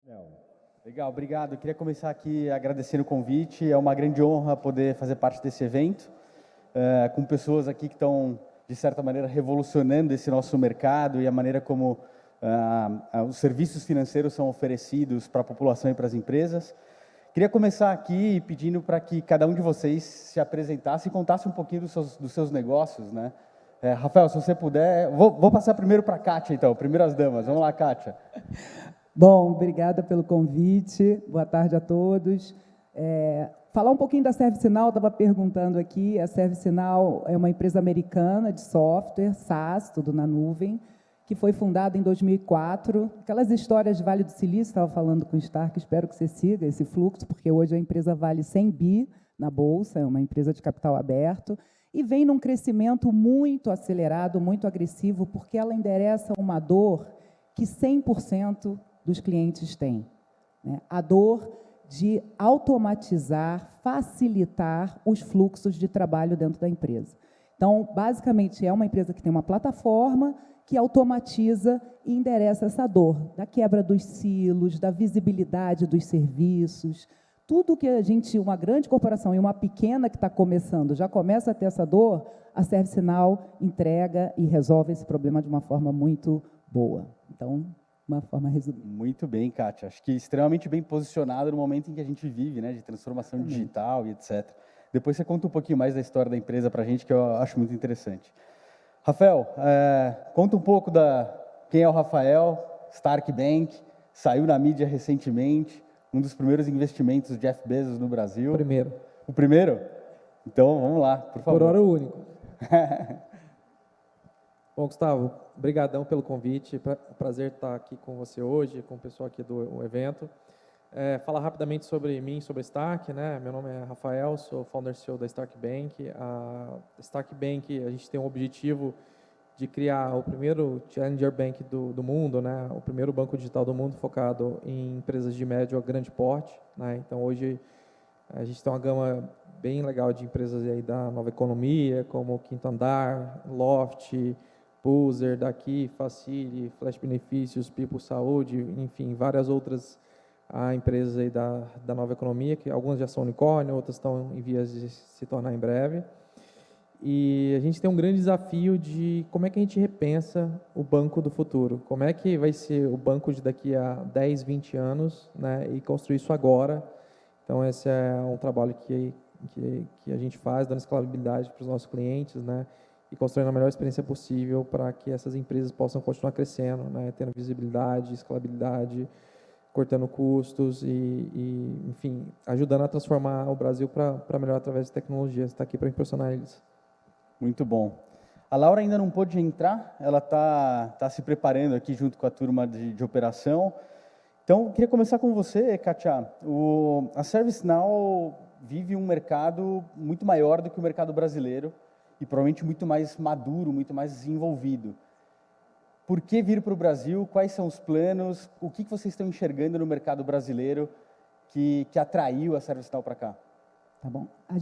Não. Legal, obrigado. Eu queria começar aqui agradecendo o convite. É uma grande honra poder fazer parte desse evento, com pessoas aqui que estão, de certa maneira, revolucionando esse nosso mercado e a maneira como os serviços financeiros são oferecidos para a população e para as empresas. Queria começar aqui pedindo para que cada um de vocês se apresentasse e contasse um pouquinho dos seus negócios, né? Rafael, se você puder... Vou passar primeiro para a Kátia, então. Primeiro as damas. Vamos lá, Kátia. Bom, obrigada pelo convite. Boa tarde a todos. Falar um pouquinho da ServiceNow, estava perguntando aqui. A ServiceNow é uma empresa americana de software, SaaS, tudo na nuvem, que foi fundada em 2004. Aquelas histórias de Vale do Silício, estava falando com o Stark, espero que você siga esse fluxo, porque hoje a empresa vale 100 bi na Bolsa, é uma empresa de capital aberto, e vem num crescimento muito acelerado, muito agressivo, porque ela endereça uma dor que 100% dos clientes têm, né? A dor de automatizar, facilitar os fluxos de trabalho dentro da empresa. Então, basicamente, é uma empresa que tem uma plataforma que automatiza e endereça essa dor, da quebra dos silos, da visibilidade dos serviços, tudo que a gente, uma grande corporação e uma pequena que está começando, já começa a ter essa dor, a ServiceNow entrega e resolve esse problema de uma forma muito boa. Então, uma forma resumida. Muito bem, Kátia. Acho que extremamente bem posicionado no momento em que a gente vive, né, de transformação digital e etc. Depois você conta um pouquinho mais da história da empresa para a gente, que eu acho muito interessante. Rafael, conta um pouco quem é o Rafael, Stark Bank, saiu na mídia recentemente, um dos primeiros investimentos do Jeff Bezos no Brasil. Primeiro. O primeiro? Então, vamos lá, por favor. Por hora o único. Bom, Gustavo, brigadão pelo convite, prazer estar aqui com você hoje, com o pessoal aqui do evento. Falar rapidamente sobre mim, sobre a Stark, né? Meu nome é Rafael, sou founder CEO da Stark Bank. A Stark Bank, a gente tem um objetivo de criar o primeiro Challenger Bank do mundo, né? O primeiro banco digital do mundo focado em empresas de médio a grande porte, né? Então, hoje, a gente tem uma gama bem legal de empresas aí da nova economia, como Quinto Andar, Loft, Pulser, Daqui, Facili, Flash Benefícios, People Saúde, enfim, várias outras empresas aí da nova economia, que algumas já são unicórnio, outras estão em vias de se tornar em breve. E a gente tem um grande desafio de como é que a gente repensa o banco do futuro, como é que vai ser o banco de daqui a 10, 20 anos, né, e construir isso agora. Então, esse é um trabalho que a gente faz, dando escalabilidade para os nossos clientes, né, e construindo a melhor experiência possível para que essas empresas possam continuar crescendo, né, tendo visibilidade, escalabilidade, cortando custos e, enfim, ajudando a transformar o Brasil para melhor através de tecnologia. Você está aqui para impressionar eles. Muito bom. A Laura ainda não pôde entrar, ela está se preparando aqui junto com a turma de operação. Então, queria começar com você, Kátia. A ServiceNow vive um mercado muito maior do que o mercado brasileiro e provavelmente muito mais maduro, muito mais desenvolvido. Por que vir para o Brasil? Quais são os planos? O que vocês estão enxergando no mercado brasileiro que atraiu a ServiceNow para cá? Tá bom. A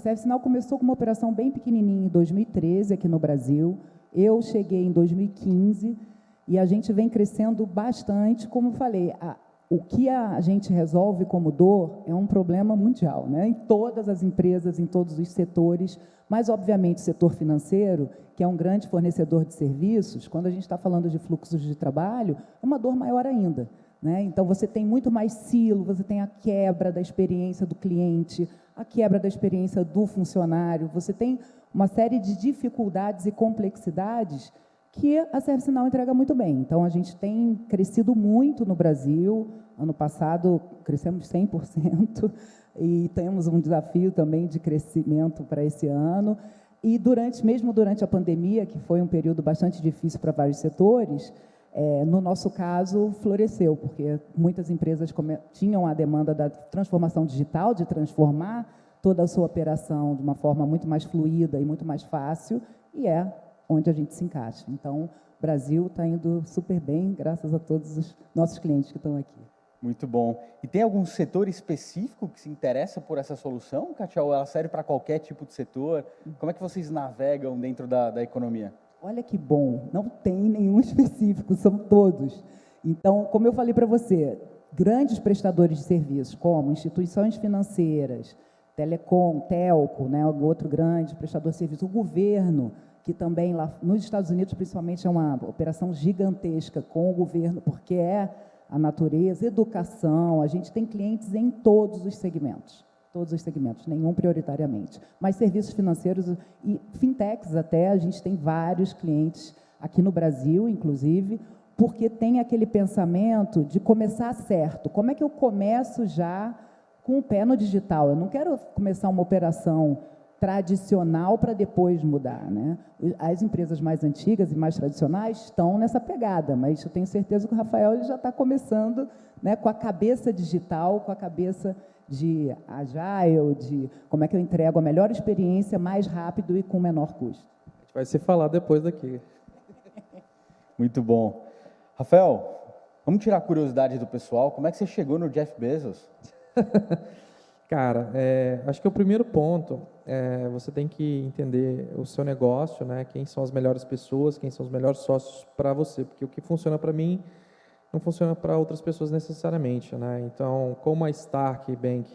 ServiceNow começou com uma operação bem pequenininha em 2013 aqui no Brasil. Eu cheguei em 2015 e a gente vem crescendo bastante. Como eu falei, o que a gente resolve como dor é um problema mundial, né? Em todas as empresas, em todos os setores, mas, obviamente, o setor financeiro, que é um grande fornecedor de serviços, quando a gente está falando de fluxos de trabalho, é uma dor maior ainda, né? Então, você tem muito mais silo, você tem a quebra da experiência do cliente, a quebra da experiência do funcionário, você tem uma série de dificuldades e complexidades que a ServiceNow entrega muito bem. Então, a gente tem crescido muito no Brasil. Ano passado, crescemos 100%, e temos um desafio também de crescimento para esse ano. E, mesmo durante a pandemia, que foi um período bastante difícil para vários setores, no nosso caso, floresceu, porque muitas empresas tinham a demanda da transformação digital, de transformar toda a sua operação de uma forma muito mais fluida e muito mais fácil, e é onde a gente se encaixa. Então, o Brasil está indo super bem, graças a todos os nossos clientes que estão aqui. Muito bom. E tem algum setor específico que se interessa por essa solução, Kátia? Ou ela serve para qualquer tipo de setor? Como é que vocês navegam dentro da economia? Olha que bom, não tem nenhum específico, são todos. Então, como eu falei para você, grandes prestadores de serviços, como instituições financeiras, telecom, telco, né, outro grande prestador de serviço, o governo, que também lá nos Estados Unidos, principalmente, é uma operação gigantesca com o governo, porque é a natureza, educação, a gente tem clientes em todos os segmentos, nenhum prioritariamente. Mas serviços financeiros e fintechs até, a gente tem vários clientes aqui no Brasil, inclusive, porque tem aquele pensamento de começar certo. Como é que eu começo já com o pé no digital? Eu não quero começar uma operação tradicional para depois mudar, né? As empresas mais antigas e mais tradicionais estão nessa pegada, mas eu tenho certeza que o Rafael ele já está começando, né, com a cabeça digital, com a cabeça de agile, de como é que eu entrego a melhor experiência mais rápido e com menor custo. A gente vai se falar depois daqui. Muito bom. Rafael, vamos tirar a curiosidade do pessoal. Como é que você chegou no Jeff Bezos? Cara, acho que o primeiro ponto é você tem que entender o seu negócio, né? Quem são as melhores pessoas, quem são os melhores sócios para você, porque o que funciona para mim não funciona para outras pessoas necessariamente, né? Então, como a Stark Bank,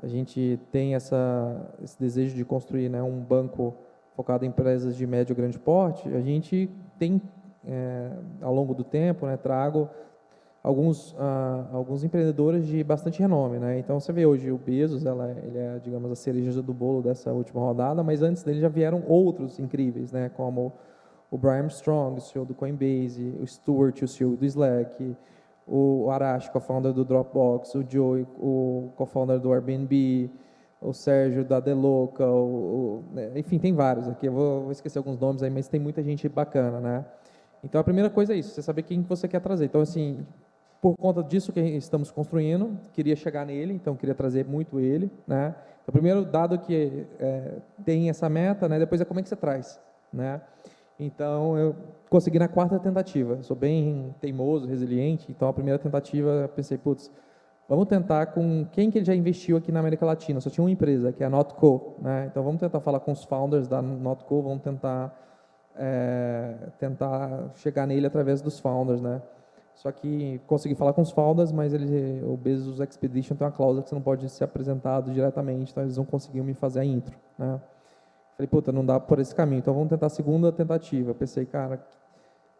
a gente tem esse desejo de construir, né, um banco focado em empresas de médio e grande porte, a gente tem, ao longo do tempo, né, trago alguns empreendedores de bastante renome, né? Então você vê hoje o Bezos, ele é, digamos, a cereja do bolo dessa última rodada, mas antes dele já vieram outros incríveis, né? Como o Brian Armstrong, o CEO do Coinbase, o Stuart, o CEO do Slack, o Arash, co-founder do Dropbox, o Joey, o co-founder do Airbnb, o Sérgio da Deloca, enfim, tem vários aqui. Eu vou esquecer alguns nomes aí, mas tem muita gente bacana, né? Então a primeira coisa é isso, você saber quem você quer trazer. Então assim, por conta disso que estamos construindo, queria chegar nele, então queria trazer muito ele, né? Então, primeiro, dado que tem essa meta, né? Depois é como é que você traz, né? Então, eu consegui na quarta tentativa. Eu sou bem teimoso, resiliente, então a primeira tentativa, eu pensei, putz, vamos tentar com quem que ele já investiu aqui na América Latina. Só tinha uma empresa, que é a Notco, né? Então, vamos tentar falar com os founders da Notco, vamos tentar chegar nele através dos founders, né? Só que consegui falar com os founders, mas o Bezos Expedition tem uma cláusula que você não pode ser apresentado diretamente, então eles não conseguiam me fazer a intro, né? Falei, puta, não dá por esse caminho, então vamos tentar a segunda tentativa. Pensei, cara,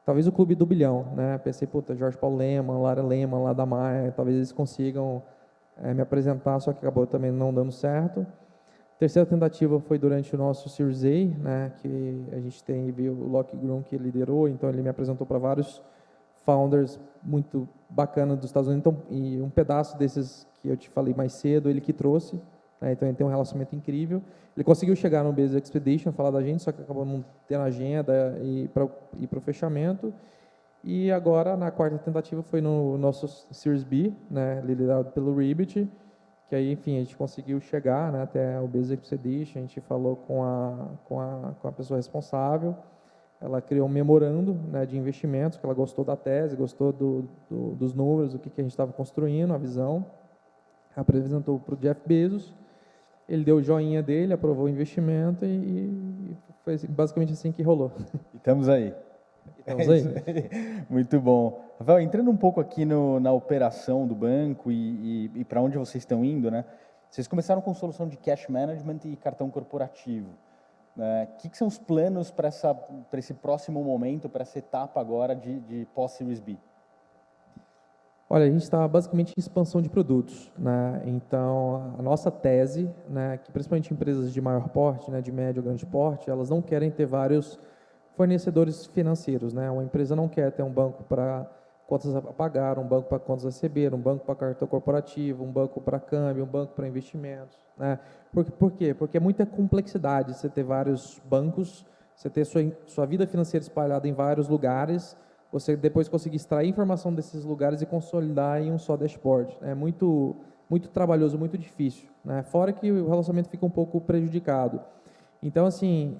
talvez o Clube do Bilhão, né? Pensei, puta, Jorge Paulo Leman, Lara Leman, lá da Maia, talvez eles consigam me apresentar, só que acabou também não dando certo. Terceira tentativa foi durante o nosso Series A, né? Que a gente viu o Locke Grun que liderou, então ele me apresentou para vários founders muito bacana dos Estados Unidos, então, e um pedaço desses que eu te falei mais cedo, ele que trouxe, né? Então ele tem um relacionamento incrível. Ele conseguiu chegar no Bezos Expedition, falar da gente, só que acabou não tendo agenda e para o fechamento. E agora, na quarta tentativa, foi no nosso Series B, né? Liderado pelo Ribbit, que aí, enfim, a gente conseguiu chegar, né, até o Bezos Expedition, a gente falou com a pessoa responsável. Ela criou um memorando, né, de investimentos, que ela gostou da tese, gostou dos números, do que a gente estava construindo, a visão. Apresentou para o Jeff Bezos, ele deu o joinha dele, aprovou o investimento e foi basicamente assim que rolou. E estamos aí. Estamos aí. Muito bom. Rafael, entrando um pouco aqui na operação do banco e para onde vocês estão indo, né? Vocês começaram com solução de cash management e cartão corporativo. O que são os planos para esse próximo momento, para essa etapa agora de pós-Series B? Olha, a gente está basicamente em expansão de produtos, né? Então, a nossa tese, né, que principalmente empresas de maior porte, né, de médio ou grande porte, elas não querem ter vários fornecedores financeiros, né? Uma empresa não quer ter um banco para contas a pagar, um banco para contas a receber, um banco para cartão corporativo, um banco para câmbio, um banco para investimentos, né? Por quê? Porque é muita complexidade você ter vários bancos, você ter sua vida financeira espalhada em vários lugares, você depois conseguir extrair informação desses lugares e consolidar em um só dashboard. É muito, muito trabalhoso, muito difícil, né? Fora que o relacionamento fica um pouco prejudicado. Então, assim,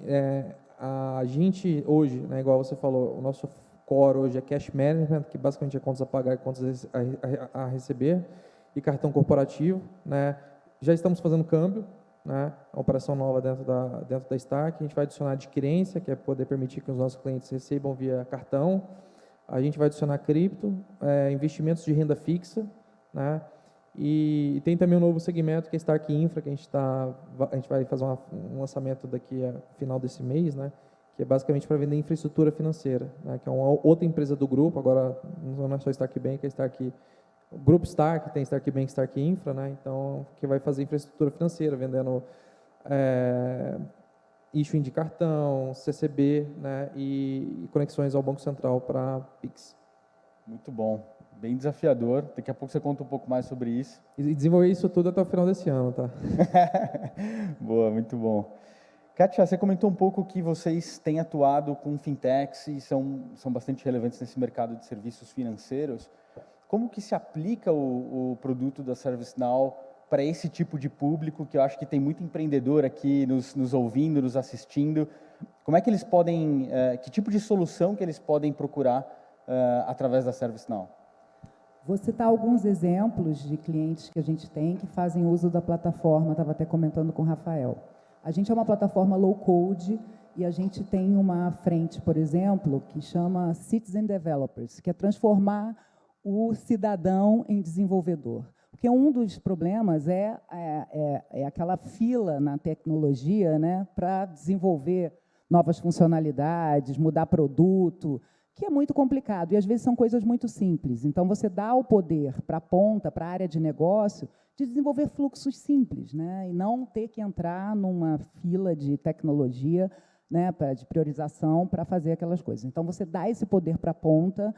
a gente hoje, né, igual você falou, o nosso core hoje é cash management, que basicamente é contas a pagar e contas a receber, e cartão corporativo, né? Já estamos fazendo câmbio, né? A operação nova dentro da Stark. A gente vai adicionar adquirência, que é poder permitir que os nossos clientes recebam via cartão. A gente vai adicionar cripto, investimentos de renda fixa, né? E tem também um novo segmento que é Stark Infra, que a gente vai fazer um lançamento daqui a final desse mês, né? Que é basicamente para vender infraestrutura financeira, né? Que é uma outra empresa do grupo, agora não é só Stark Bank, é Stark, o Grupo Stark, tem Stark Bank, Stark Infra, né? Então, que vai fazer infraestrutura financeira, vendendo issuing de cartão, CCB, né? E conexões ao Banco Central para Pix. Muito bom. Bem desafiador. Daqui a pouco você conta um pouco mais sobre isso. E desenvolver isso tudo até o final desse ano, tá? Boa, muito bom. Kátia, você comentou um pouco que vocês têm atuado com fintechs e são bastante relevantes nesse mercado de serviços financeiros. Como que se aplica o produto da ServiceNow para esse tipo de público, que eu acho que tem muito empreendedor aqui nos ouvindo, nos assistindo? Como é que eles podem, que tipo de solução que eles podem procurar através da ServiceNow? Vou citar alguns exemplos de clientes que a gente tem que fazem uso da plataforma, estava até comentando com o Rafael. A gente é uma plataforma low-code e a gente tem uma frente, por exemplo, que chama Citizen Developers, que é transformar o cidadão em desenvolvedor. Porque um dos problemas é aquela fila na tecnologia, né, para desenvolver novas funcionalidades, mudar produto, que é muito complicado, e às vezes são coisas muito simples. Então, você dá o poder para a ponta, para a área de negócio, de desenvolver fluxos simples, né? E não ter que entrar numa fila de tecnologia, né, de priorização para fazer aquelas coisas. Então, você dá esse poder para a ponta,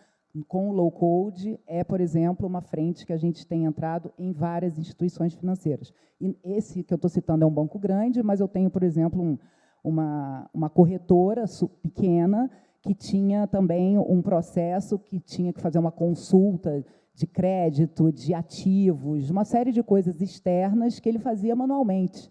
com o low-code, por exemplo, uma frente que a gente tem entrado em várias instituições financeiras. E esse que eu estou citando é um banco grande, mas eu tenho, por exemplo, uma corretora pequena, que tinha também um processo que tinha que fazer uma consulta de crédito, de ativos, uma série de coisas externas que ele fazia manualmente.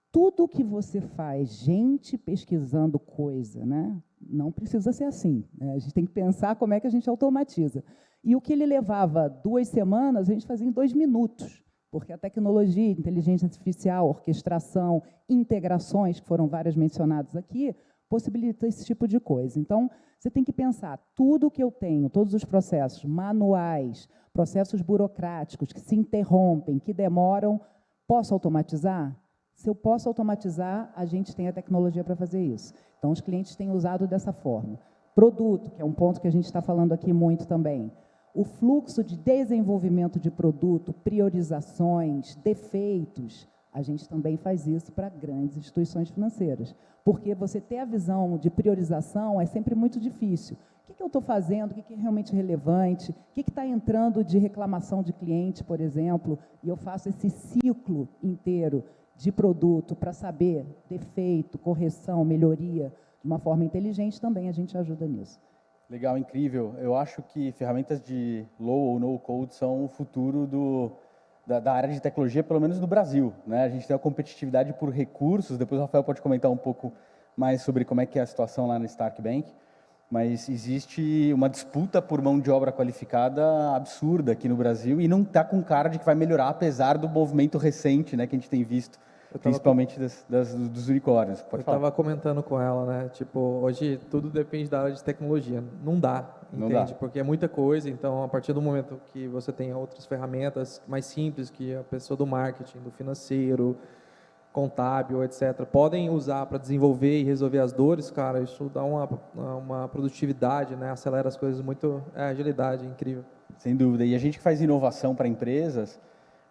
Tudo que você faz, gente pesquisando coisa, né? Não precisa ser assim, né? A gente tem que pensar como é que a gente automatiza. E o que ele levava 2 semanas, a gente fazia em 2 minutos, porque a tecnologia, inteligência artificial, orquestração, integrações, que foram várias mencionadas aqui, possibilita esse tipo de coisa. Então, você tem que pensar, tudo que eu tenho, todos os processos manuais, processos burocráticos que se interrompem, que demoram, posso automatizar? Se eu posso automatizar, a gente tem a tecnologia para fazer isso. Então, os clientes têm usado dessa forma. Produto, que é um ponto que a gente está falando aqui muito também. O fluxo de desenvolvimento de produto, priorizações, defeitos, a gente também faz isso para grandes instituições financeiras. Porque você ter a visão de priorização é sempre muito difícil. O que eu estou fazendo? O que é realmente relevante? O que está entrando de reclamação de cliente, por exemplo? E eu faço esse ciclo inteiro de produto para saber defeito, correção, melhoria, de uma forma inteligente, também a gente ajuda nisso. Legal, incrível. Eu acho que ferramentas de low ou no code são o futuro da área de tecnologia, pelo menos no Brasil, né? A gente tem a competitividade por recursos, depois o Rafael pode comentar um pouco mais sobre como é que é a situação lá no Stark Bank, mas existe uma disputa por mão de obra qualificada absurda aqui no Brasil e não está com cara de que vai melhorar, apesar do movimento recente, né, que a gente tem visto, principalmente dos unicórnios. Eu estava comentando com ela, né? Tipo, hoje tudo depende da área de tecnologia. Não dá, entende? Porque é muita coisa. Então, a partir do momento que você tem outras ferramentas mais simples que a pessoa do marketing, do financeiro, contábil, etc., podem usar para desenvolver e resolver as dores, cara, isso dá uma produtividade, né? Acelera as coisas muito, agilidade, incrível. Sem dúvida. E a gente que faz inovação para empresas,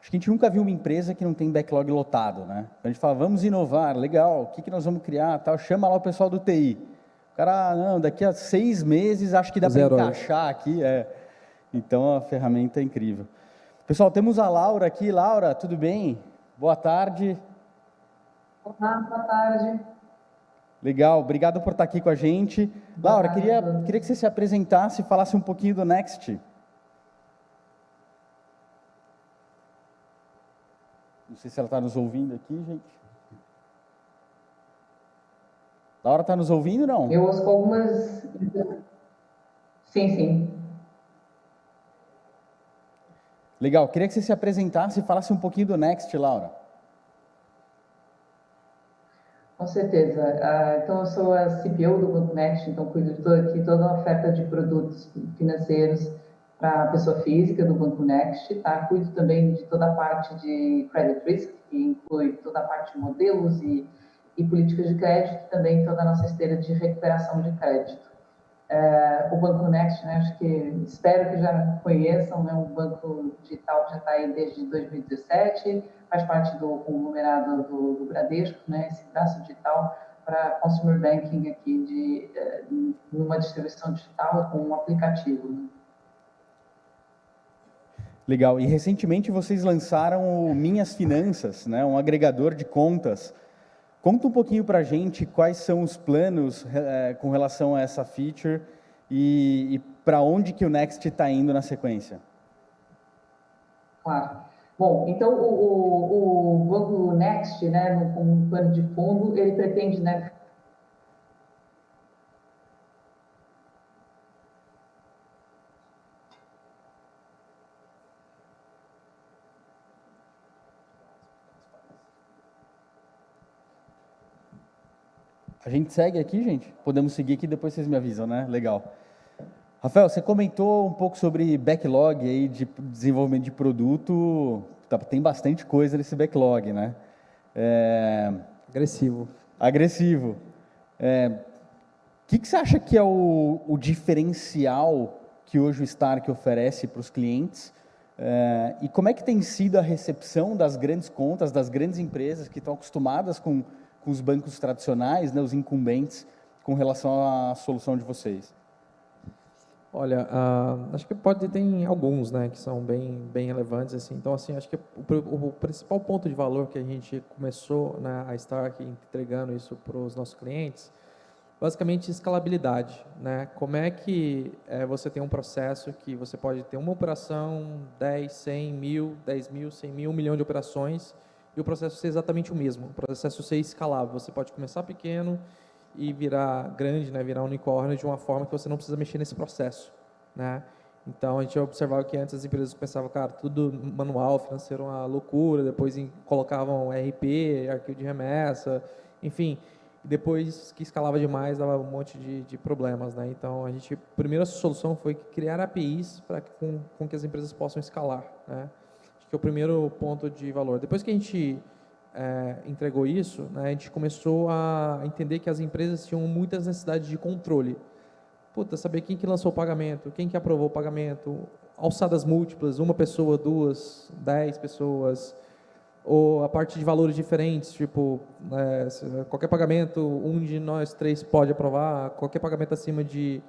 acho que a gente nunca viu uma empresa que não tem backlog lotado, né? A gente fala, vamos inovar, legal, o que nós vamos criar, tal, chama lá o pessoal do TI. O cara, não, daqui a 6 meses acho que dá para encaixar aqui. Então, a ferramenta é incrível. Pessoal, temos a Laura aqui. Laura, tudo bem? Boa tarde. Olá, boa tarde. Legal, obrigado por estar aqui com a gente. Laura, queria que você se apresentasse e falasse um pouquinho do Next. Não sei se ela está nos ouvindo aqui, gente. Laura, está nos ouvindo ou não? Eu ouço com algumas... Sim, sim. Legal, queria que você se apresentasse e falasse um pouquinho do Next, Laura. Com certeza. Então, eu sou a CPO do Banco Next, então cuido de toda a oferta de produtos financeiros para a pessoa física do Banco Next, tá? Cuido também de toda a parte de credit risk, que inclui toda a parte de modelos e políticas de crédito, e também toda a nossa esteira de recuperação de crédito. O Banco Next, né, acho que espero que já conheçam, né, um banco digital que já está aí desde 2017, faz parte do conglomerado do Bradesco, né, esse braço digital para consumer banking aqui uma distribuição digital com um aplicativo. Né? Legal. E recentemente vocês lançaram o Minhas Finanças, né, um agregador de contas. Conta um pouquinho para a gente quais são os planos com relação a essa feature e para onde que o Next está indo na sequência. Claro. Bom, então o Banco Next, né, com um plano de fundo, ele pretende, né, A gente segue aqui, gente? Podemos seguir aqui, depois vocês me avisam, né? Legal. Rafael, você comentou um pouco sobre backlog aí de desenvolvimento de produto. Tem bastante coisa nesse backlog, né? Agressivo. Agressivo. O que você acha que é o diferencial que hoje o Stark oferece para os clientes? E como é que tem sido a recepção das grandes contas, das grandes empresas que estão acostumadas com os bancos tradicionais, né, os incumbentes, com relação à solução de vocês? Olha, acho que ter alguns, né, que são bem relevantes, assim. Então, assim, acho que o principal ponto de valor que a gente começou, né, a Stark entregando isso para os nossos clientes, basicamente escalabilidade, né? Como é que você tem um processo que você pode ter uma operação, 10, 100, 1000, 10 mil, 100 mil, 1 milhão de operações, e o processo ser exatamente o mesmo, o processo ser escalável. Você pode começar pequeno e virar grande, né, virar um unicórnio de uma forma que você não precisa mexer nesse processo, né? Então, a gente observava que antes as empresas pensavam, cara, tudo manual, financeiro uma loucura, depois colocavam RP, arquivo de remessa, enfim, depois que escalava demais, dava um monte de problemas, né? Então, a primeira solução foi criar APIs para com que as empresas possam escalar, né? Que é o primeiro ponto de valor. Depois que a gente entregou isso, né, a gente começou a entender que as empresas tinham muitas necessidades de controle. Saber quem que lançou o pagamento, quem que aprovou o pagamento, alçadas múltiplas, uma pessoa, duas, 10 pessoas, ou a parte de valores diferentes, tipo, qualquer pagamento, um de nós três pode aprovar, qualquer pagamento acima de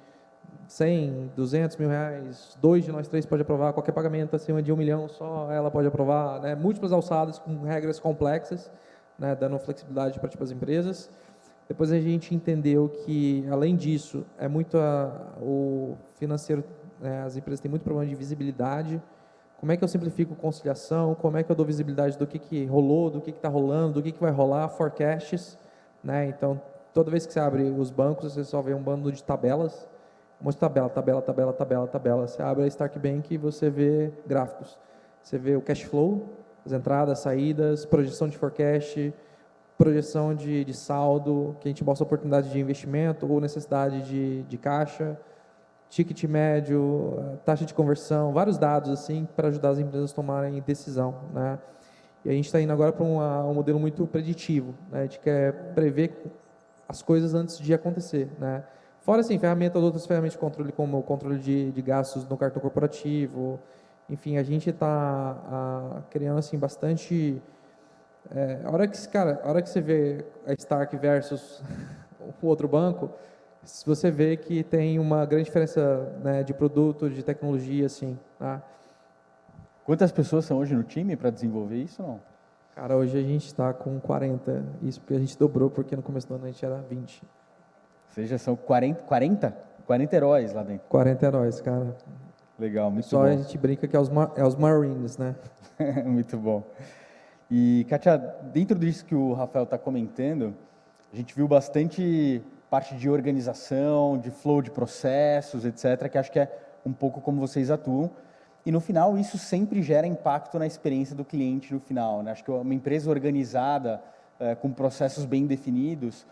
100, 200 mil reais, 2 de nós três pode aprovar, qualquer pagamento acima de 1 milhão, só ela pode aprovar, né? Múltiplas alçadas com regras complexas, né? Dando flexibilidade para as empresas. Depois a gente entendeu que, além disso, é muito o financeiro, né? As empresas têm muito problema de visibilidade. Como é que eu simplifico conciliação? Como é que eu dou visibilidade do que rolou, do que está rolando, do que vai rolar, forecasts, né? Então, toda vez que você abre os bancos, você só vê um bando de tabelas, um monte de tabela. Você abre a Stark Bank e você vê gráficos. Você vê o cash flow, as entradas, saídas, projeção de forecast, projeção de saldo, que a gente mostra oportunidade de investimento ou necessidade de caixa, ticket médio, taxa de conversão, vários dados assim para ajudar as empresas a tomarem decisão, né? E a gente está indo agora para um modelo muito preditivo, né? A gente quer prever as coisas antes de acontecer, né? Fora, assim, outras ferramentas de controle, como o controle de gastos no cartão corporativo. Enfim, a gente está criando, assim, bastante... a hora que você vê a Stark versus o outro banco, você vê que tem uma grande diferença, né, de produto, de tecnologia, assim, tá? Quantas pessoas são hoje no time para desenvolver isso, não? Cara, hoje a gente está com 40, isso porque a gente dobrou, porque no começo do ano a gente era 20. Ou seja, são 40 heróis lá dentro. 40 heróis, cara. Legal, muito Só bom. a gente brinca que é os Marines, né? Muito bom. E, Kátia, dentro disso que o Rafael está comentando, a gente viu bastante parte de organização, de flow de processos, etc., que acho que é um pouco como vocês atuam. E, no final, isso sempre gera impacto na experiência do cliente no final, né? Acho que uma empresa organizada, com processos bem definidos,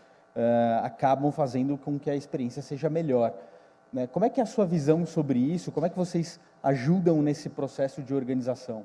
acabam fazendo com que a experiência seja melhor. né? Como é que é a sua visão sobre isso? Como é que vocês ajudam nesse processo de organização?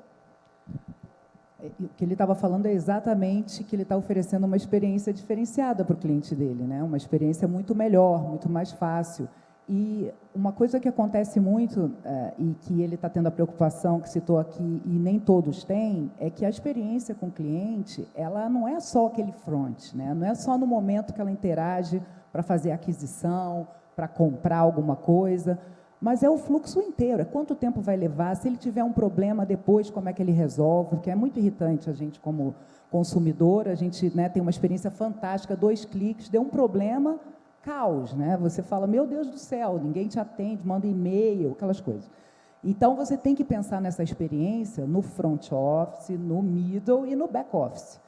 O que ele estava falando é exatamente que ele está oferecendo uma experiência diferenciada para o cliente dele, né? Uma experiência muito melhor, muito mais fácil. E uma coisa que acontece muito, e que ele está tendo a preocupação, que citou aqui, e nem todos têm, é que a experiência com o cliente, ela não é só aquele front, né? Não é só no momento que ela interage para fazer aquisição, para comprar alguma coisa, mas é o fluxo inteiro, é quanto tempo vai levar, se ele tiver um problema depois, como é que ele resolve, porque é muito irritante a gente como consumidor, a gente, né, tem uma experiência fantástica, 2 cliques, deu um problema, caos, né? Você fala, meu Deus do céu, ninguém te atende, manda e-mail, aquelas coisas. Então, você tem que pensar nessa experiência no front office, no middle e no back office.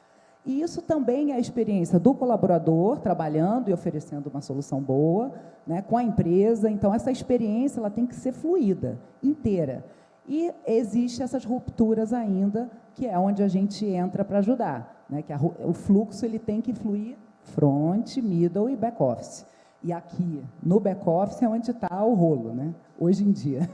E isso também é a experiência do colaborador, trabalhando e oferecendo uma solução boa, né, com a empresa. Então, essa experiência ela tem que ser fluida, inteira. E existem essas rupturas ainda, que é onde a gente entra para ajudar, né, que o fluxo ele tem que fluir front, middle e back office. E aqui, no back office, é onde está o rolo, né? Hoje em dia,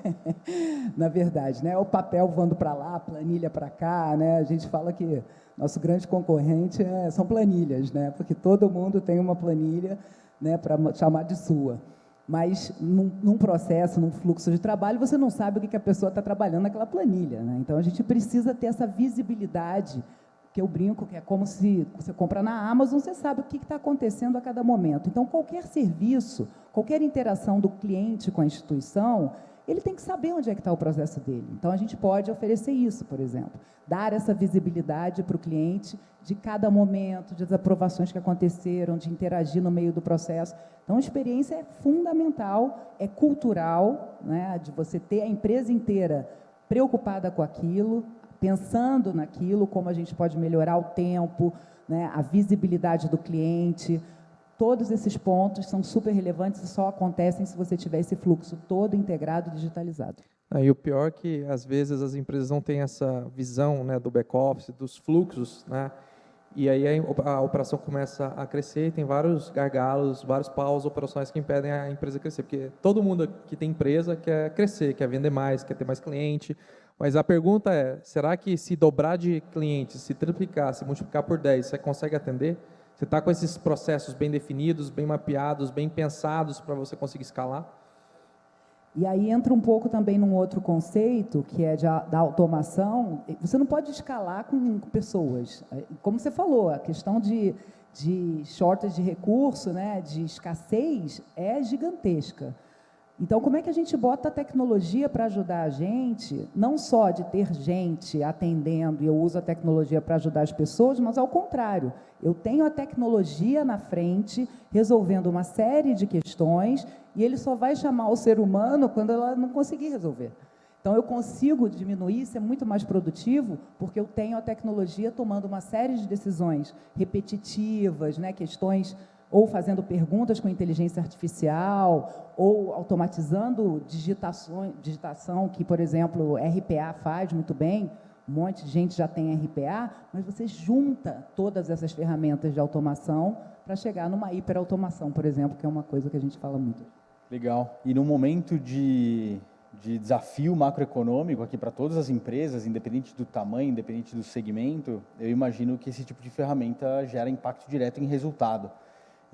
na verdade, né? O papel voando para lá, planilha para cá, né? A gente fala que nosso grande concorrente são planilhas, né? Porque todo mundo tem uma planilha, né, para chamar de sua. Mas, num processo, num fluxo de trabalho, você não sabe o que a pessoa está trabalhando naquela planilha, né? Então, a gente precisa ter essa visibilidade, que eu brinco, que é como se você compra na Amazon, você sabe o que está acontecendo a cada momento. Então, qualquer serviço, qualquer interação do cliente com a instituição, ele tem que saber onde é que está o processo dele. Então, a gente pode oferecer isso, por exemplo, dar essa visibilidade para o cliente de cada momento, das aprovações que aconteceram, de interagir no meio do processo. Então, a experiência é fundamental, é cultural, né, de você ter a empresa inteira preocupada com aquilo, pensando naquilo, como a gente pode melhorar o tempo, né, a visibilidade do cliente. Todos esses pontos são super relevantes e só acontecem se você tiver esse fluxo todo integrado e digitalizado. E o pior é que, às vezes, as empresas não têm essa visão, né, do back-office, dos fluxos, né, e aí a operação começa a crescer e tem vários gargalos, vários paus operacionais que impedem a empresa crescer, porque todo mundo que tem empresa quer crescer, quer vender mais, quer ter mais cliente, mas a pergunta é, será que se dobrar de clientes, se triplicar, se multiplicar por 10, você consegue atender? Você está com esses processos bem definidos, bem mapeados, bem pensados para você conseguir escalar? E aí entra um pouco também num outro conceito, que é da automação. Você não pode escalar com pessoas. Como você falou, a questão de shortage de recurso, né, de escassez, é gigantesca. Então, como é que a gente bota a tecnologia para ajudar a gente, não só de ter gente atendendo, e eu uso a tecnologia para ajudar as pessoas, mas ao contrário, eu tenho a tecnologia na frente, resolvendo uma série de questões, e ele só vai chamar o ser humano quando ela não conseguir resolver. Então, eu consigo diminuir, ser muito mais produtivo, porque eu tenho a tecnologia tomando uma série de decisões repetitivas, né, questões ou fazendo perguntas com inteligência artificial, ou automatizando digitação, que, por exemplo, o RPA faz muito bem, um monte de gente já tem RPA, mas você junta todas essas ferramentas de automação para chegar numa hiperautomação, por exemplo, que é uma coisa que a gente fala muito. Legal. E no momento de desafio macroeconômico aqui para todas as empresas, independente do tamanho, independente do segmento, eu imagino que esse tipo de ferramenta gera impacto direto em resultado.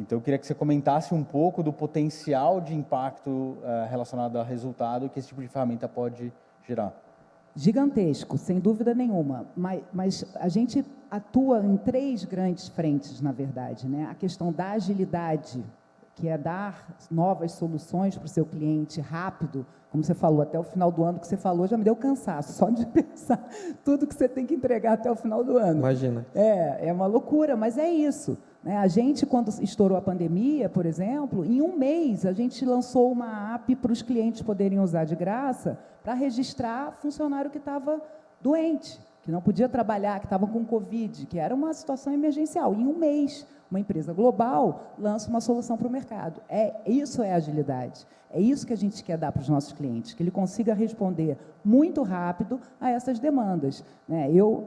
Então, eu queria que você comentasse um pouco do potencial de impacto relacionado ao resultado que esse tipo de ferramenta pode gerar. Gigantesco, sem dúvida nenhuma, mas a gente atua em 3 grandes frentes, na verdade, né? A questão da agilidade, que é dar novas soluções para o seu cliente rápido, como você falou, até o final do ano que você falou, já me deu cansaço, só de pensar tudo que você tem que entregar até o final do ano. Imagina. É uma loucura, mas é isso, né? A gente, quando estourou a pandemia, por exemplo, em um mês, a gente lançou uma app para os clientes poderem usar de graça para registrar funcionário que estava doente, que não podia trabalhar, que estava com Covid, que era uma situação emergencial. Em um mês, uma empresa global lança uma solução para o mercado. Isso é agilidade. É isso que a gente quer dar para os nossos clientes, que ele consiga responder muito rápido a essas demandas, né? Eu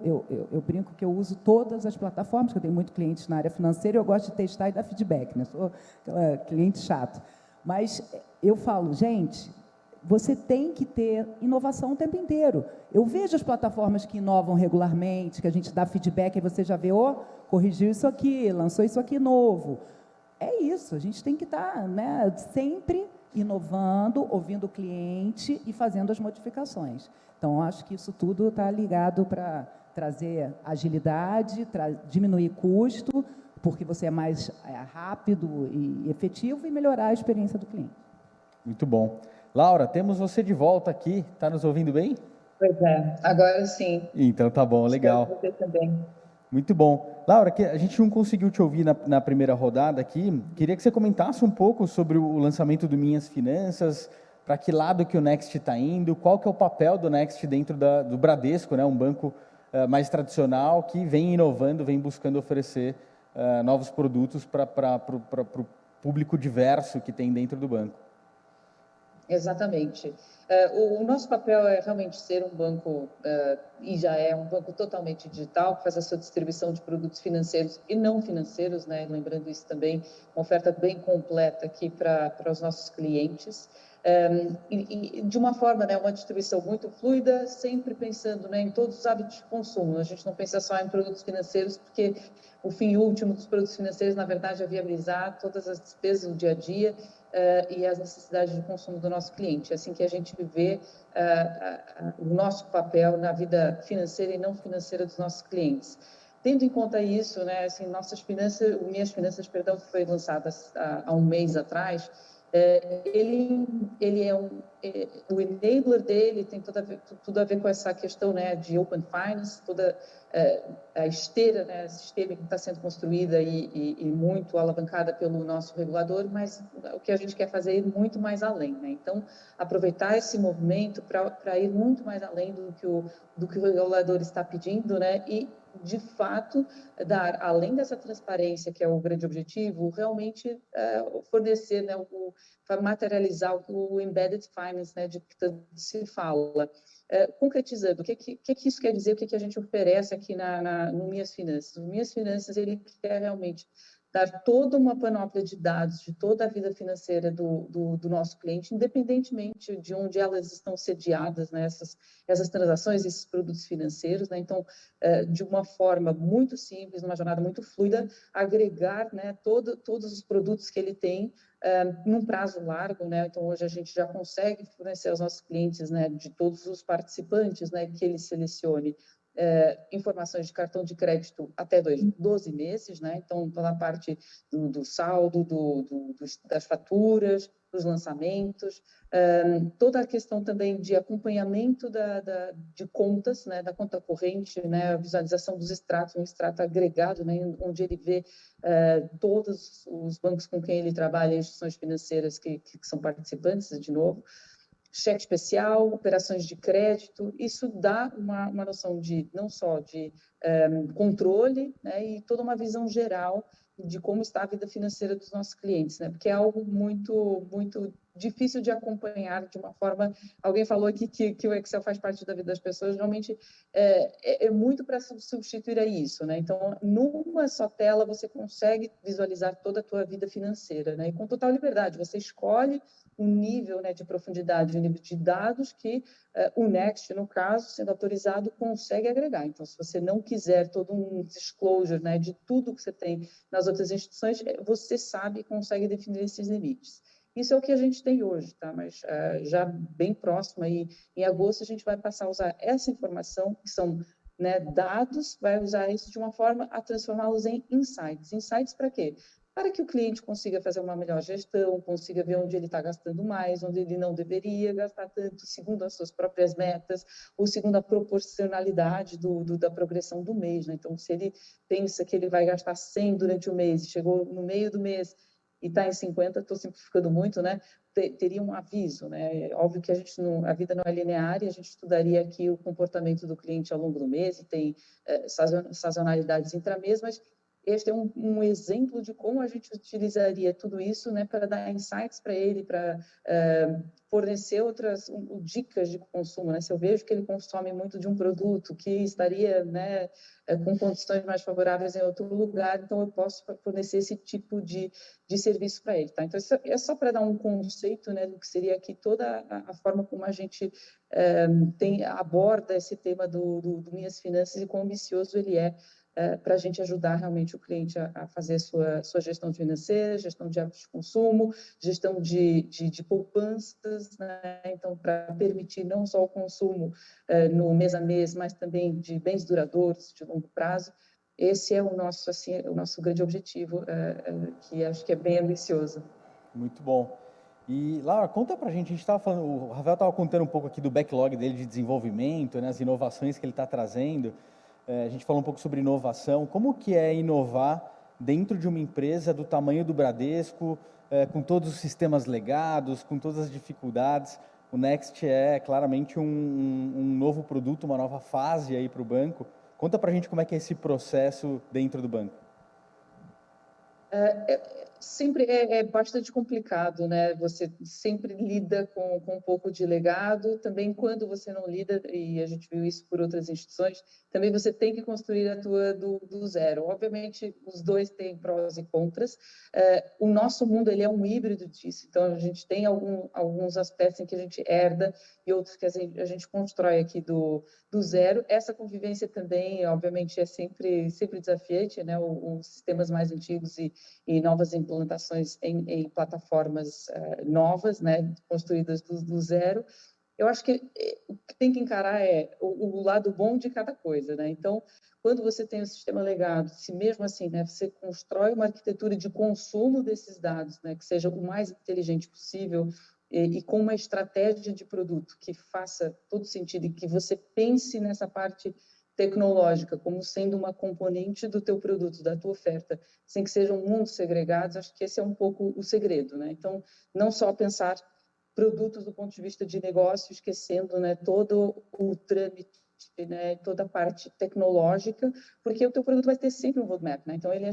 brinco que eu uso todas as plataformas, que eu tenho muitos clientes na área financeira e eu gosto de testar e dar feedback, né? Sou aquela cliente chato. Mas eu falo, gente, você tem que ter inovação o tempo inteiro. Eu vejo as plataformas que inovam regularmente, que a gente dá feedback e você já vê, corrigiu isso aqui, lançou isso aqui novo. É isso, a gente tem que estar, né, sempre inovando, ouvindo o cliente e fazendo as modificações. Então, acho que isso tudo está ligado para trazer agilidade, diminuir custo, porque você é mais rápido e efetivo, e melhorar a experiência do cliente. Muito bom. Laura, temos você de volta aqui. Está nos ouvindo bem? Pois é, agora sim. Então tá bom, legal. Espero você também. Muito bom. Laura, a gente não conseguiu te ouvir na primeira rodada aqui. Queria que você comentasse um pouco sobre o lançamento do Minhas Finanças, para que lado que o Next está indo, qual que é o papel do Next dentro do Bradesco, né, um banco mais tradicional que vem inovando, vem buscando oferecer novos produtos para o público diverso que tem dentro do banco. Exatamente. O nosso papel é realmente ser um banco, e já é um banco totalmente digital, que faz a sua distribuição de produtos financeiros e não financeiros, né? Lembrando isso também, uma oferta bem completa aqui para os nossos clientes. E de uma forma, né, uma distribuição muito fluida, sempre pensando, né, em todos os hábitos de consumo. A gente não pensa só em produtos financeiros, porque o fim último dos produtos financeiros, na verdade, é viabilizar todas as despesas do dia a dia e as necessidades de consumo do nosso cliente. É assim que a gente vê o nosso papel na vida financeira e não financeira dos nossos clientes. Tendo em conta isso, né, assim, Minhas Finanças, perdão, que foi lançada há um mês atrás, ele é o enabler dele tem tudo a ver com essa questão, né, de Open Finance, toda a esteira, né, sistêmica que está sendo construída e muito alavancada pelo nosso regulador, mas o que a gente quer fazer é ir muito mais além, né? Então, aproveitar esse movimento para ir muito mais além do que o regulador está pedindo, né? E, de fato, dar, além dessa transparência, que é o grande objetivo, realmente fornecer, né, materializar o embedded finance, né, de que tanto se fala. Concretizando, o que isso quer dizer, o que a gente oferece aqui no Minhas Finanças? O Minhas Finanças, ele quer realmente dar toda uma panóplia de dados de toda a vida financeira do nosso cliente, independentemente de onde elas estão sediadas, né, essas transações, esses produtos financeiros, né? Então, de uma forma muito simples, numa jornada muito fluida, agregar, né, todos os produtos que ele tem num prazo largo, né? Então, hoje a gente já consegue fornecer aos nossos clientes, né, de todos os participantes, né, que ele selecione, informações de cartão de crédito até 12 meses, né? Então, toda a parte do saldo, das faturas, dos lançamentos, toda a questão também de acompanhamento de contas, né, da conta corrente, né, a visualização dos extratos, um extrato agregado, né, onde ele vê todos os bancos com quem ele trabalha, instituições financeiras que são participantes, de novo, cheque especial, operações de crédito, isso dá uma noção não só de controle, né, e toda uma visão geral de como está a vida financeira dos nossos clientes, né, porque é algo muito, muito difícil de acompanhar de uma forma. Alguém falou aqui que o Excel faz parte da vida das pessoas, realmente é muito para substituir a isso, né? Então, numa só tela você consegue visualizar toda a tua vida financeira, né? E com total liberdade, você escolhe um nível, né, de profundidade, um nível de dados que o Next, no caso, sendo autorizado, consegue agregar. Então, se você não quiser todo um disclosure, né, de tudo que você tem nas outras instituições, você sabe e consegue definir esses limites. Isso é o que a gente tem hoje, tá? Mas já bem próximo, aí, em agosto, a gente vai passar a usar essa informação, que são, né, dados, vai usar isso de uma forma a transformá-los em insights. Insights para quê? Para que o cliente consiga fazer uma melhor gestão, consiga ver onde ele está gastando mais, onde ele não deveria gastar tanto, segundo as suas próprias metas, ou segundo a proporcionalidade da progressão do mês, né? Então, se ele pensa que ele vai gastar 100 durante o mês, e chegou no meio do mês e está em 50, estou simplificando muito, né? Teria um aviso, né? Óbvio que a vida não é linear e a gente estudaria aqui o comportamento do cliente ao longo do mês, e tem sazonalidades intramês, mas este é um exemplo de como a gente utilizaria tudo isso, né, para dar insights para ele, para fornecer outras dicas de consumo, né? Se eu vejo que ele consome muito de um produto que estaria, né, com condições mais favoráveis em outro lugar, então eu posso fornecer esse tipo de serviço para ele, tá? Então, isso é só para dar um conceito, né, do que seria aqui toda a forma como a gente aborda esse tema do Minhas Finanças e quão ambicioso ele é para a gente ajudar realmente o cliente a fazer sua gestão financeira, gestão de hábitos de consumo, gestão de poupanças, né? Então, para permitir não só o consumo no mês a mês, mas também de bens duradouros, de longo prazo. Esse é o nosso, assim, o nosso grande objetivo, que acho que é bem ambicioso. Muito bom. E, Laura, conta pra gente, estava falando, o Rafael estava contando um pouco aqui do backlog dele de desenvolvimento, né, as inovações que ele está trazendo. A gente falou um pouco sobre inovação. Como que é inovar dentro de uma empresa do tamanho do Bradesco, com todos os sistemas legados, com todas as dificuldades? O Next é claramente um novo produto, uma nova fase aí para o banco. Conta pra gente como é que é esse processo dentro do banco. Sempre é bastante complicado, né? Você sempre lida com um pouco de legado. Também, quando você não lida, e a gente viu isso por outras instituições, também você tem que construir a tua do zero. Obviamente, os dois têm prós e contras. O nosso mundo ele é um híbrido disso. Então, a gente tem alguns aspectos em que a gente herda e outros que a gente constrói aqui do zero. Essa convivência também, obviamente, é sempre desafiante, né? Os sistemas mais antigos e novas implantações em plataformas novas, né, construídas do zero. Eu acho que o que tem que encarar é o lado bom de cada coisa, né? Então, quando você tem um sistema legado, se mesmo assim, né, você constrói uma arquitetura de consumo desses dados, né, que seja o mais inteligente possível e com uma estratégia de produto que faça todo sentido e que você pense nessa parte tecnológica como sendo uma componente do teu produto, da tua oferta, sem que sejam mundos segregados, acho que esse é um pouco o segredo, né? Então, não só pensar produtos do ponto de vista de negócio, esquecendo, né, todo o trâmite, né, toda a parte tecnológica, porque o teu produto vai ter sempre um roadmap, né? Então ele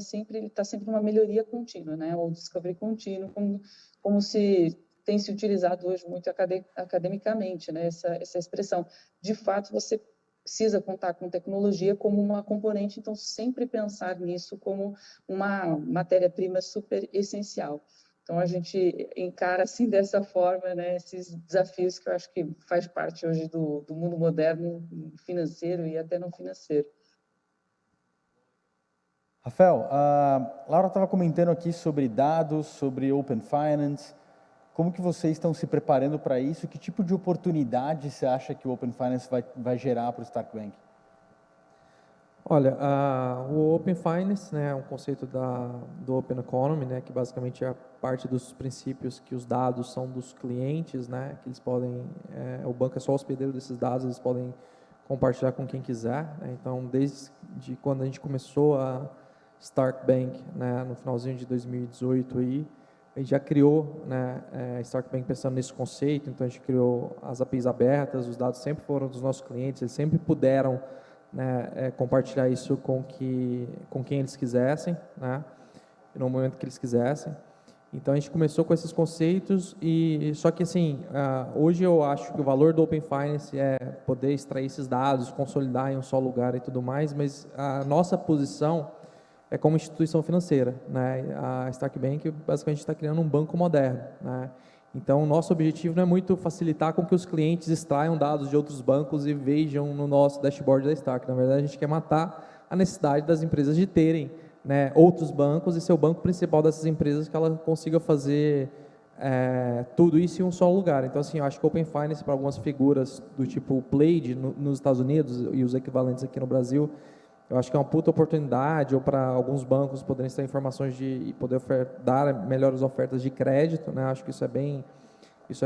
está sempre numa melhoria contínua, né? Ou discovery contínuo, como se tem se utilizado hoje muito academicamente, né? Essa expressão. De fato, você precisa contar com tecnologia como uma componente, então sempre pensar nisso como uma matéria-prima super essencial. Então a gente encara assim dessa forma, né, esses desafios que eu acho que faz parte hoje do mundo moderno, financeiro e até não financeiro. Rafael, a Laura estava comentando aqui sobre dados, sobre Open Finance. Como que vocês estão se preparando para isso? Que tipo de oportunidade você acha que o Open Finance vai gerar para o Stark Bank? Olha, o Open Finance, né, é um conceito do Open Economy, né, que basicamente é parte dos princípios que os dados são dos clientes, né, que eles podem, o banco é só hospedeiro desses dados, eles podem compartilhar com quem quiser, né. Então, desde quando a gente começou a Stark Bank, né, no finalzinho de 2018 aí, a gente já criou, né, a Stark Bank pensando nesse conceito. Então a gente criou as APIs abertas, os dados sempre foram dos nossos clientes, eles sempre puderam, né, compartilhar isso com quem eles quisessem, né, no momento que eles quisessem. Então a gente começou com esses conceitos e só que assim, hoje eu acho que o valor do Open Finance é poder extrair esses dados, consolidar em um só lugar e tudo mais, mas a nossa posição é como instituição financeira, né? A Stark Bank basicamente está criando um banco moderno, né? Então, o nosso objetivo não é muito facilitar com que os clientes extraiam dados de outros bancos e vejam no nosso dashboard da Stark. Na verdade, a gente quer matar a necessidade das empresas de terem, né, outros bancos e ser o banco principal dessas empresas, que ela consiga fazer tudo isso em um só lugar. Então, assim, eu acho que o Open Finance para algumas figuras do tipo Plaid nos Estados Unidos e os equivalentes aqui no Brasil, eu acho que é uma puta oportunidade, ou para alguns bancos poderem ter informações e poder dar melhores ofertas de crédito, né? Acho que isso é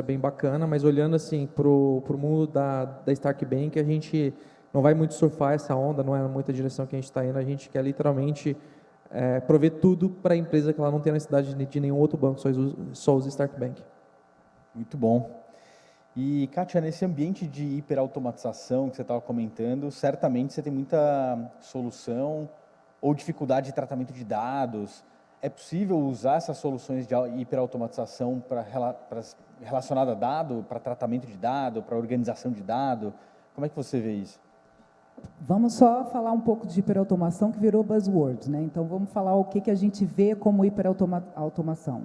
bem bacana, mas olhando assim para o mundo da Stark Bank, a gente não vai muito surfar essa onda, não é muita direção que a gente está indo, a gente quer literalmente prover tudo para a empresa, que ela não tem necessidade de nenhum outro banco, só usa Stark Bank. Muito bom. E, Kátia, nesse ambiente de hiperautomatização que você estava comentando, certamente você tem muita solução ou dificuldade de tratamento de dados. É possível usar essas soluções de hiperautomatização relacionada a dado, para tratamento de dado, para organização de dado? Como é que você vê isso? Vamos só falar um pouco de hiperautomação, que virou buzzword, né? Então, vamos falar o que a gente vê como hiperautomação.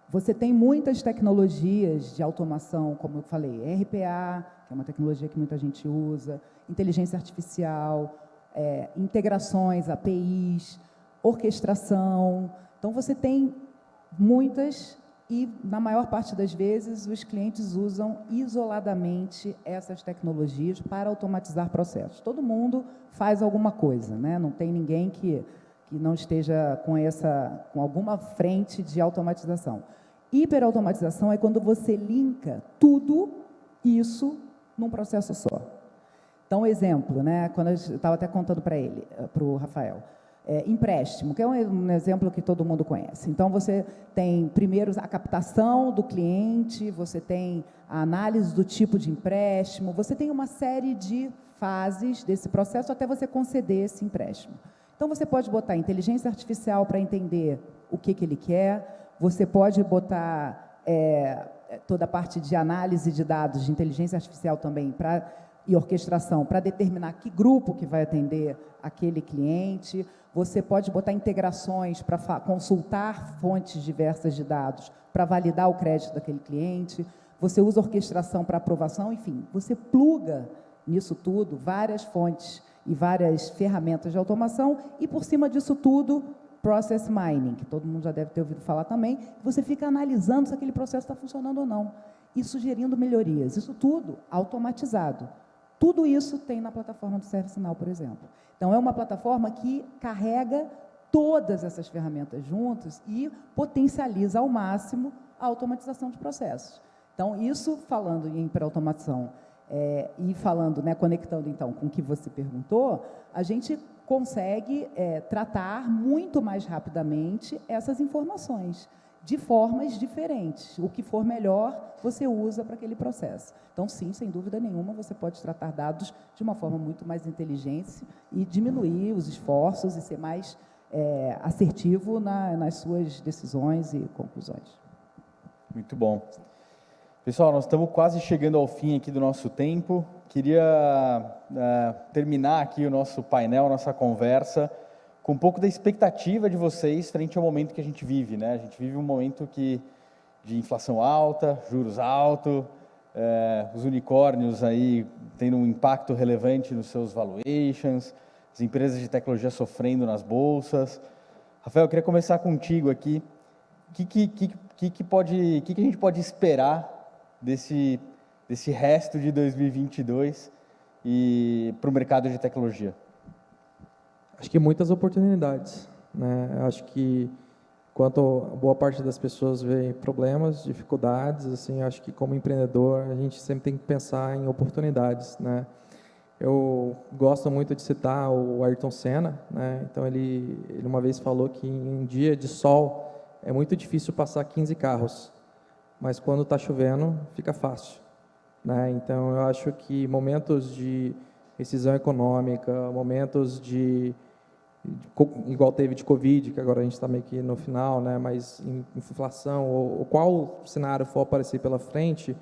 Você tem muitas tecnologias de automação, como eu falei, RPA, que é uma tecnologia que muita gente usa, inteligência artificial, integrações, APIs, orquestração. Então, você tem muitas e, na maior parte das vezes, os clientes usam isoladamente essas tecnologias para automatizar processos. Todo mundo faz alguma coisa, né? Não tem ninguém que não esteja com alguma frente de automatização. Hiperautomatização é quando você linka tudo isso num processo só. Então, exemplo, né? Quando eu estava até contando para o Rafael, empréstimo, que é um exemplo que todo mundo conhece. Então, você tem primeiro a captação do cliente, você tem a análise do tipo de empréstimo, você tem uma série de fases desse processo até você conceder esse empréstimo. Então, você pode botar inteligência artificial para entender o que ele quer, você pode botar toda a parte de análise de dados, de inteligência artificial também, e orquestração, para determinar que grupo que vai atender aquele cliente. Você pode botar integrações para consultar fontes diversas de dados, para validar o crédito daquele cliente. Você usa orquestração para aprovação, enfim, você pluga nisso tudo várias fontes e várias ferramentas de automação e, por cima disso tudo, process mining, que todo mundo já deve ter ouvido falar também, você fica analisando se aquele processo está funcionando ou não e sugerindo melhorias. Isso tudo automatizado. Tudo isso tem na plataforma do ServiceNow, por exemplo. Então, é uma plataforma que carrega todas essas ferramentas juntas e potencializa ao máximo a automatização de processos. Então, isso falando em hiperautomação e falando, né, conectando então com o que você perguntou, a gente consegue tratar muito mais rapidamente essas informações, de formas diferentes. O que for melhor, você usa para aquele processo. Então, sim, sem dúvida nenhuma, você pode tratar dados de uma forma muito mais inteligente e diminuir os esforços e ser mais assertivo nas suas decisões e conclusões. Muito bom. Pessoal, nós estamos quase chegando ao fim aqui do nosso tempo. Queria terminar aqui o nosso painel, nossa conversa, com um pouco da expectativa de vocês frente ao momento que a gente vive, né? A gente vive um momento de inflação alta, juros altos, os unicórnios aí tendo um impacto relevante nos seus valuations, as empresas de tecnologia sofrendo nas bolsas. Rafael, eu queria começar contigo aqui. O que a gente pode esperar desse resto de 2022 e para o mercado de tecnologia? Acho que muitas oportunidades, né? Acho que enquanto boa parte das pessoas vê problemas, dificuldades, assim, acho que como empreendedor a gente sempre tem que pensar em oportunidades, né? Eu gosto muito de citar o Ayrton Senna, né? Então ele uma vez falou que em um dia de sol é muito difícil passar 15 carros, mas quando está chovendo fica fácil, né? Então eu acho que momentos de rescisão econômica, momentos igual teve de Covid, que agora a gente está meio que no final, né? Mas inflação, ou qual cenário for aparecer pela frente,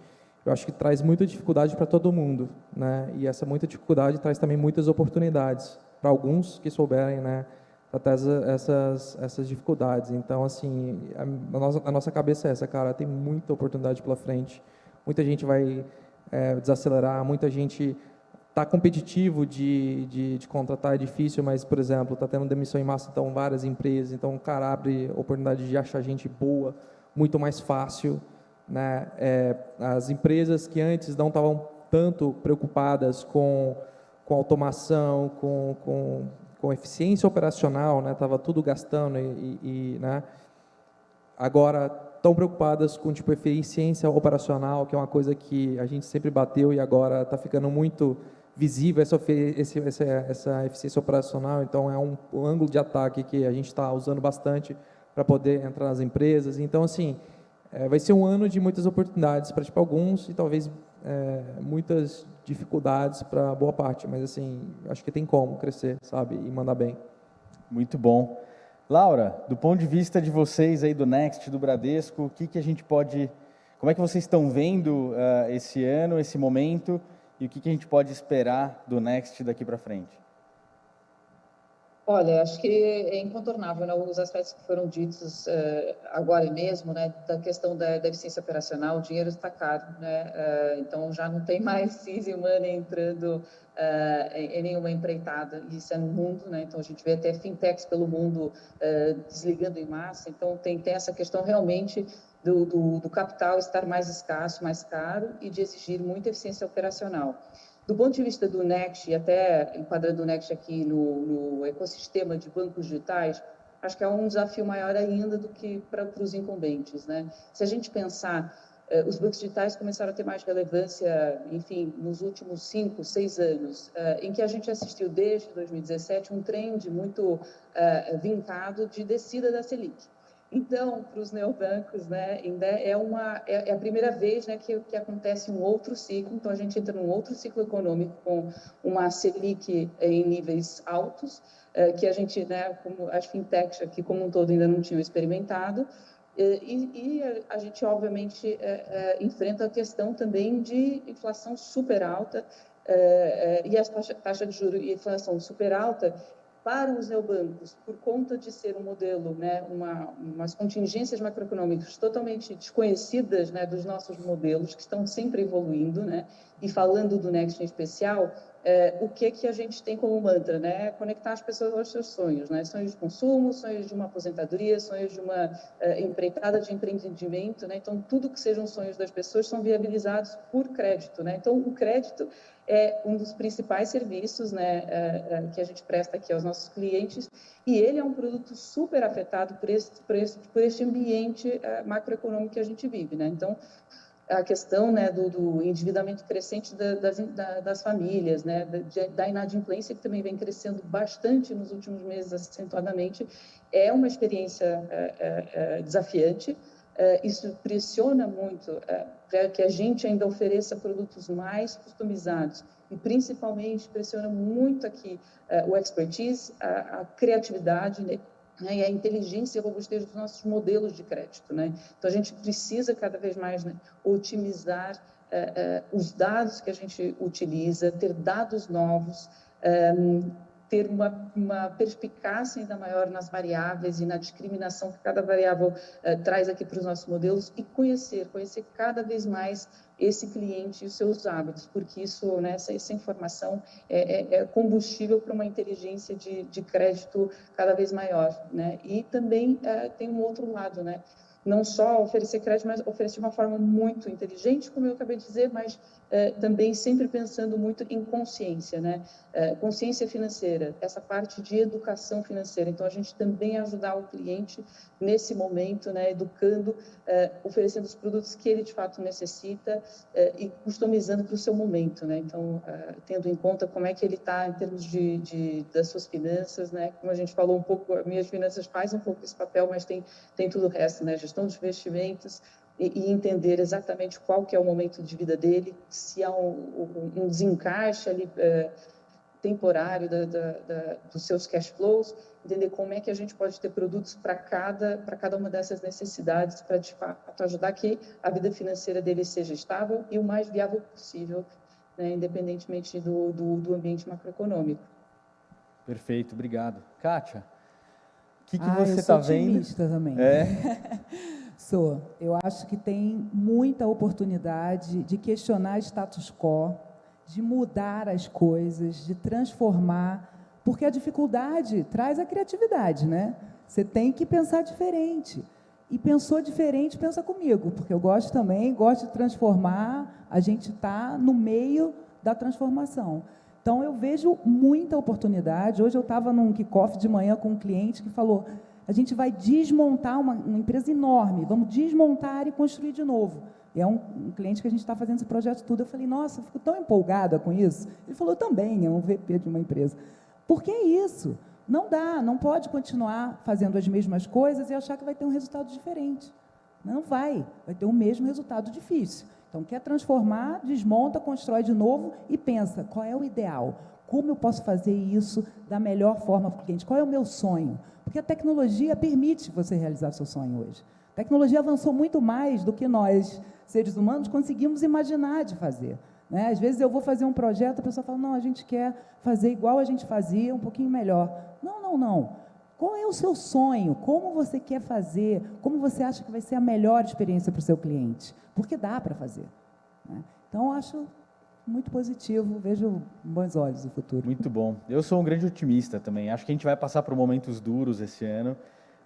eu acho que traz muita dificuldade para todo mundo, né? E essa muita dificuldade traz também muitas oportunidades para alguns que souberem, né, tratar essas dificuldades. Então, assim, a nossa cabeça é essa, cara, tem muita oportunidade pela frente, muita gente vai desacelerar, muita gente está competitivo de contratar, é difícil, mas, por exemplo, está tendo demissão em massa, então, várias empresas, então, o cara abre oportunidade de achar gente boa, muito mais fácil, né? As empresas que antes não estavam tanto preocupadas com automação, com eficiência operacional, né? Estava tudo gastando né? Agora estão preocupadas com tipo eficiência operacional, que é uma coisa que a gente sempre bateu e agora está ficando muito visível essa eficiência operacional. Então é um ângulo de ataque que a gente está usando bastante para poder entrar nas empresas. Então, assim, vai ser um ano de muitas oportunidades para tipo alguns e talvez muitas dificuldades para boa parte, mas assim, acho que tem como crescer, sabe, e mandar bem. Muito bom. Laura, do ponto de vista de vocês aí do Next, do Bradesco, o que a gente pode, como é que vocês estão vendo esse ano, esse momento, e o que a gente pode esperar do Next daqui para frente? Olha, acho que é incontornável, né, os aspectos que foram ditos agora mesmo, né, da questão da eficiência operacional. O dinheiro está caro, né, então já não tem mais easy money entrando em nenhuma empreitada, e isso é no mundo, né, então a gente vê até fintechs pelo mundo desligando em massa, então tem essa questão realmente do capital estar mais escasso, mais caro, e de exigir muita eficiência operacional. Do ponto de vista do Next, e até enquadrando o Next aqui no ecossistema de bancos digitais, acho que é um desafio maior ainda do que para os incumbentes, né? Se a gente pensar, os bancos digitais começaram a ter mais relevância, enfim, nos últimos 5, 6 anos, em que a gente assistiu desde 2017 um trend muito vincado de descida da Selic. Então, para os neobancos, né, ainda é a primeira vez, né, que acontece um outro ciclo. Então, a gente entra num outro ciclo econômico com uma Selic em níveis altos, que a gente, né, como as fintechs aqui como um todo ainda não tinham experimentado. E a gente, obviamente, enfrenta a questão também de inflação super alta, e a taxa de juros e inflação super alta. Para os neobancos, por conta de ser um modelo, né, umas contingências macroeconômicas totalmente desconhecidas, né, dos nossos modelos, que estão sempre evoluindo, né, e falando do Next em especial, o que a gente tem como mantra, né, conectar as pessoas aos seus sonhos, né, sonhos de consumo, sonhos de uma aposentadoria, sonhos de uma empreitada de empreendimento, né, então tudo que sejam sonhos das pessoas são viabilizados por crédito, né, então o crédito é um dos principais serviços, né, que a gente presta aqui aos nossos clientes, e ele é um produto super afetado por esse ambiente macroeconômico que a gente vive, né? Então, a questão, né, do endividamento crescente das famílias, né, da inadimplência, que também vem crescendo bastante nos últimos meses, acentuadamente, é uma experiência desafiante. Isso pressiona muito para que a gente ainda ofereça produtos mais customizados, e principalmente pressiona muito aqui o expertise, a criatividade, né, e a inteligência e a robustez dos nossos modelos de crédito, né? Então, a gente precisa cada vez mais, né, otimizar os dados que a gente utiliza, ter dados novos, ter uma perspicácia ainda maior nas variáveis e na discriminação que cada variável traz aqui para os nossos modelos, e conhecer cada vez mais esse cliente e os seus hábitos, porque isso, né, essa informação é combustível para uma inteligência de crédito cada vez maior, né? E também tem um outro lado, né? Não só oferecer crédito, mas oferecer de uma forma muito inteligente, como eu acabei de dizer, mas também sempre pensando muito em consciência, né? Consciência financeira, essa parte de educação financeira. Então, a gente também ajudar o cliente nesse momento, né? Educando, oferecendo os produtos que ele de fato necessita e customizando para o seu momento, né? Então, tendo em conta como é que ele está em termos das suas finanças, né? Como a gente falou um pouco, as minhas finanças fazem um pouco esse papel, mas tem tudo o resto, né? Gestão dos investimentos, e entender exatamente qual que é o momento de vida dele, se há um desencaixe ali temporário dos seus cash flows, entender como é que a gente pode ter produtos para cada uma dessas necessidades, para de fato ajudar que a vida financeira dele seja estável e o mais viável possível, né, independentemente do ambiente macroeconômico. Perfeito, obrigado. Kátia, o que eu você sou está vendo? otimista também. Sou. Eu acho que tem muita oportunidade de questionar status quo, de mudar as coisas, de transformar, porque a dificuldade traz a criatividade, né? Você tem que pensar diferente. E pensou diferente, pensa comigo, porque eu gosto de transformar, a gente está no meio da transformação. Então, eu vejo muita oportunidade. Hoje eu estava num kickoff de manhã com um cliente que falou: a gente vai desmontar uma empresa enorme, vamos desmontar e construir de novo. E é um cliente que a gente está fazendo esse projeto tudo. Eu falei: nossa, eu fico tão empolgada com isso. Ele falou: também, é um VP de uma empresa. Por que isso? Não dá, não pode continuar fazendo as mesmas coisas e achar que vai ter um resultado diferente. Não vai ter o mesmo resultado difícil, Então, quer transformar, desmonta, constrói de novo e pensa, qual é o ideal? Como eu posso fazer isso da melhor forma para o cliente? Qual é o meu sonho? Porque a tecnologia permite você realizar seu sonho hoje. A tecnologia avançou muito mais do que nós, seres humanos, conseguimos imaginar de fazer. Né? Às vezes eu vou fazer um projeto, a pessoa fala, não, a gente quer fazer igual a gente fazia, um pouquinho melhor. Não, não, não. Qual é o seu sonho? Como você quer fazer? Como você acha que vai ser a melhor experiência para o seu cliente? Porque dá para fazer. Né? Então, eu acho muito positivo, vejo com bons olhos o futuro. Muito bom. Eu sou um grande otimista também. Acho que a gente vai passar por momentos duros esse ano,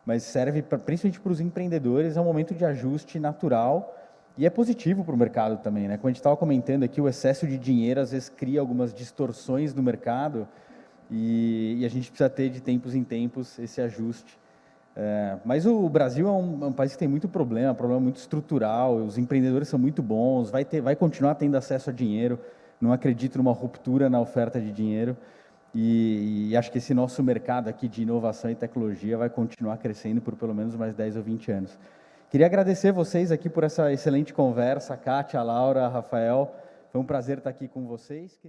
mas serve principalmente para os empreendedores, é um momento de ajuste natural e é positivo para o mercado também, né? Como a gente estava comentando aqui, o excesso de dinheiro às vezes cria algumas distorções no mercado e a gente precisa ter de tempos em tempos esse ajuste. Mas o Brasil é um país que tem muito problema muito estrutural, os empreendedores são muito bons, vai continuar tendo acesso a dinheiro, não acredito numa ruptura na oferta de dinheiro. E acho que esse nosso mercado aqui de inovação e tecnologia vai continuar crescendo por pelo menos mais 10 ou 20 anos. Queria agradecer vocês aqui por essa excelente conversa, a Kátia, a Laura, a Rafael. Foi um prazer estar aqui com vocês.